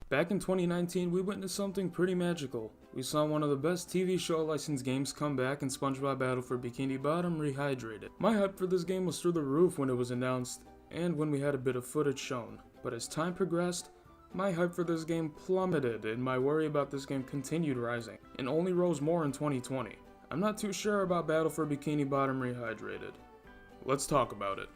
Back in 2019, we witnessed something pretty magical. We saw one of the best TV show licensed games come back in SpongeBob Battle For Bikini Bottom, Rehydrated. My hype for this game was through the roof when it was announced, and when we had a bit of footage shown. But as time progressed, my hype for this game plummeted, and my worry about this game continued rising, and only rose more in 2020. I'm not too sure about Battle For Bikini Bottom Rehydrated. Let's talk about it.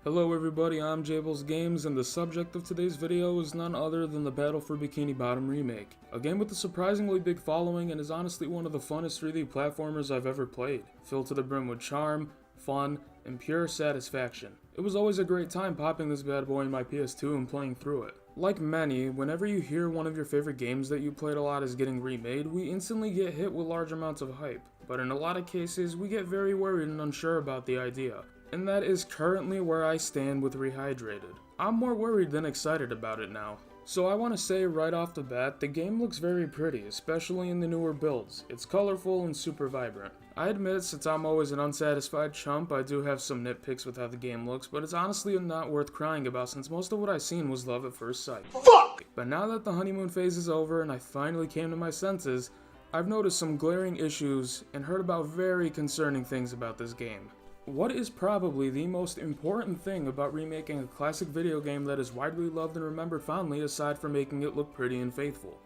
Hello everybody, I'm Jaybills Games, and the subject of today's video is none other than the Battle For Bikini Bottom remake. A game with a surprisingly big following and is honestly one of the funnest 3D platformers I've ever played, filled to the brim with charm, fun, and pure satisfaction. It was always a great time popping this bad boy in my PS2 and playing through it. Like many, whenever you hear one of your favorite games that you played a lot is getting remade, we instantly get hit with large amounts of hype, but in a lot of cases, we get very worried and unsure about the idea. And that is currently where I stand with Rehydrated. I'm more worried than excited about it now. So I want to say right off the bat, the game looks very pretty, especially in the newer builds. It's colorful and super vibrant. I admit, since I'm always an unsatisfied chump, I do have some nitpicks with how the game looks, but it's honestly not worth crying about since most of what I've seen was love at first sight. Fuck! But now that the honeymoon phase is over and I finally came to my senses, I've noticed some glaring issues and heard about very concerning things about this game. What is probably the most important thing about remaking a classic video game that is widely loved and remembered fondly aside from making it look pretty and faithful?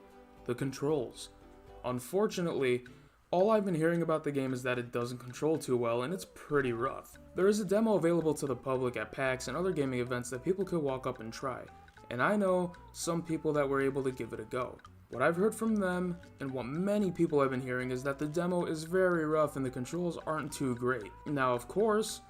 The controls. Unfortunately, all I've been hearing about the game is that it doesn't control too well and it's pretty rough. There is a demo available to the public at PAX and other gaming events that people could walk up and try, and I know some people that were able to give it a go. What I've heard from them, and what many people have been hearing, is that the demo is very rough and the controls aren't too great. Now, of course,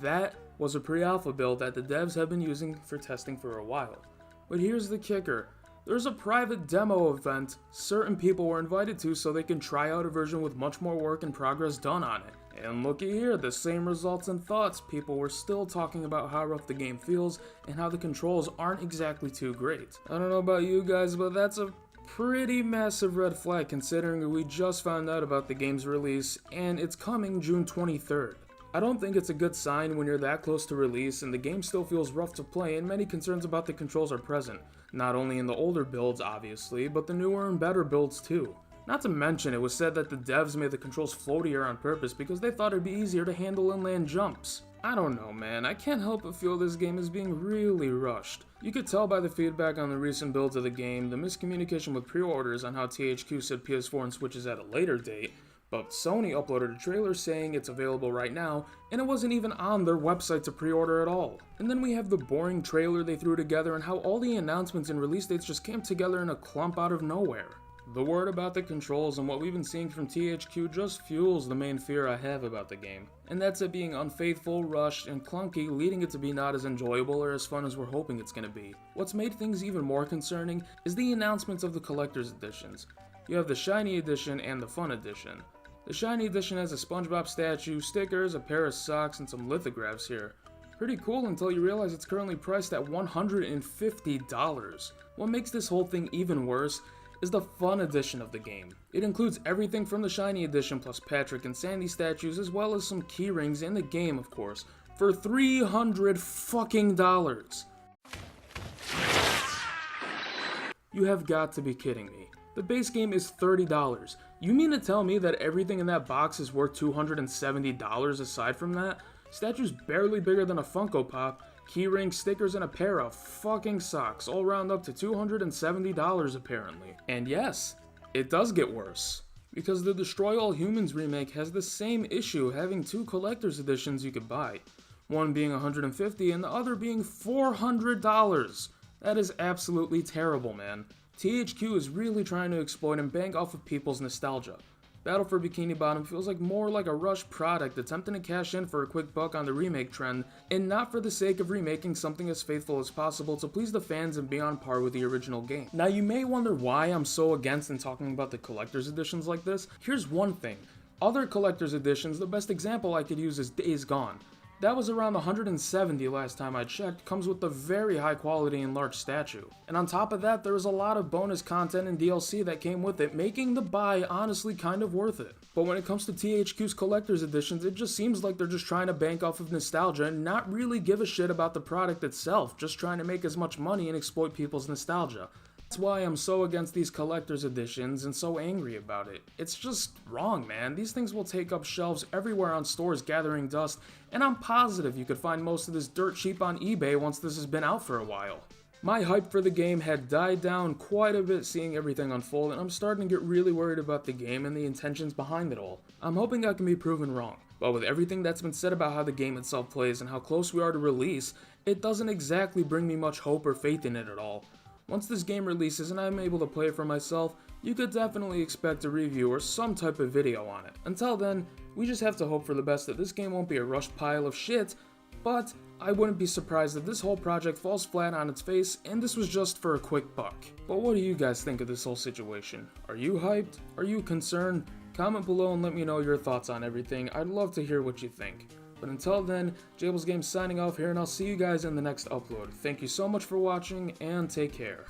that was a pre-alpha build that the devs have been using for testing for a while. But here's the kicker. There's a private demo event certain people were invited to so they can try out a version with much more work and progress done on it. And looky here, the same results and thoughts. People were still talking about how rough the game feels and how the controls aren't exactly too great. I don't know about you guys, but that's a pretty massive red flag considering we just found out about the game's release and it's coming June 23rd. I don't think it's a good sign when you're that close to release and the game still feels rough to play and many concerns about the controls are present, not only in the older builds obviously, but the newer and better builds too. Not to mention, it was said that the devs made the controls floatier on purpose because they thought it'd be easier to handle and land jumps. I don't know, man, I can't help but feel this game is being really rushed. You could tell by the feedback on the recent builds of the game, the miscommunication with pre-orders on how THQ said PS4 and Switches at a later date, but Sony uploaded a trailer saying it's available right now, and it wasn't even on their website to pre-order at all. And then we have the boring trailer they threw together and how all the announcements and release dates just came together in a clump out of nowhere. The word about the controls and what we've been seeing from THQ just fuels the main fear I have about the game. And that's it being unfaithful, rushed, and clunky, leading it to be not as enjoyable or as fun as we're hoping it's gonna be. What's made things even more concerning is the announcements of the collector's editions. You have the Shiny Edition and the Fun Edition. The Shiny Edition has a SpongeBob statue, stickers, a pair of socks, and some lithographs here. Pretty cool until you realize it's currently priced at $150. What makes this whole thing even worse is the Fun Edition of the game. It includes everything from the Shiny Edition plus Patrick and Sandy statues as well as some key rings in the game of course, for $300 fucking dollars. You have got to be kidding me. The base game is $30. You mean to tell me that everything in that box is worth $270 aside from that? Statues barely bigger than a Funko Pop, keyring, stickers, and a pair of fucking socks, all round up to $270 apparently. And yes, it does get worse, because the Destroy All Humans remake has the same issue having two collector's editions you could buy, one being $150 and the other being $400. That is absolutely terrible, man. THQ is really trying to exploit and bank off of people's nostalgia. Battle for Bikini Bottom feels like more like a rushed product attempting to cash in for a quick buck on the remake trend, and not for the sake of remaking something as faithful as possible to please the fans and be on par with the original game. Now you may wonder why I'm so against in talking about the collector's editions like this. Here's one thing. Other collector's editions, the best example I could use is Days Gone. That was around 170 last time I checked, comes with a very high quality and large statue. And on top of that, there was a lot of bonus content and DLC that came with it, making the buy honestly kind of worth it. But when it comes to THQ's collector's editions, it just seems like they're just trying to bank off of nostalgia and not really give a shit about the product itself, just trying to make as much money and exploit people's nostalgia. That's why I'm so against these collector's editions and so angry about it. It's just wrong, man. These things will take up shelves everywhere on stores gathering dust, and I'm positive you could find most of this dirt cheap on eBay once this has been out for a while. My hype for the game had died down quite a bit seeing everything unfold, and I'm starting to get really worried about the game and the intentions behind it all. I'm hoping I can be proven wrong, but with everything that's been said about how the game itself plays and how close we are to release, it doesn't exactly bring me much hope or faith in it at all. Once this game releases and I'm able to play it for myself, you could definitely expect a review or some type of video on it. Until then, we just have to hope for the best that this game won't be a rushed pile of shit, but I wouldn't be surprised if this whole project falls flat on its face and this was just for a quick buck. But what do you guys think of this whole situation? Are you hyped? Are you concerned? Comment below and let me know your thoughts on everything. I'd love to hear what you think. But until then, Jaybills Games signing off here, and I'll see you guys in the next upload. Thank you so much for watching, and take care.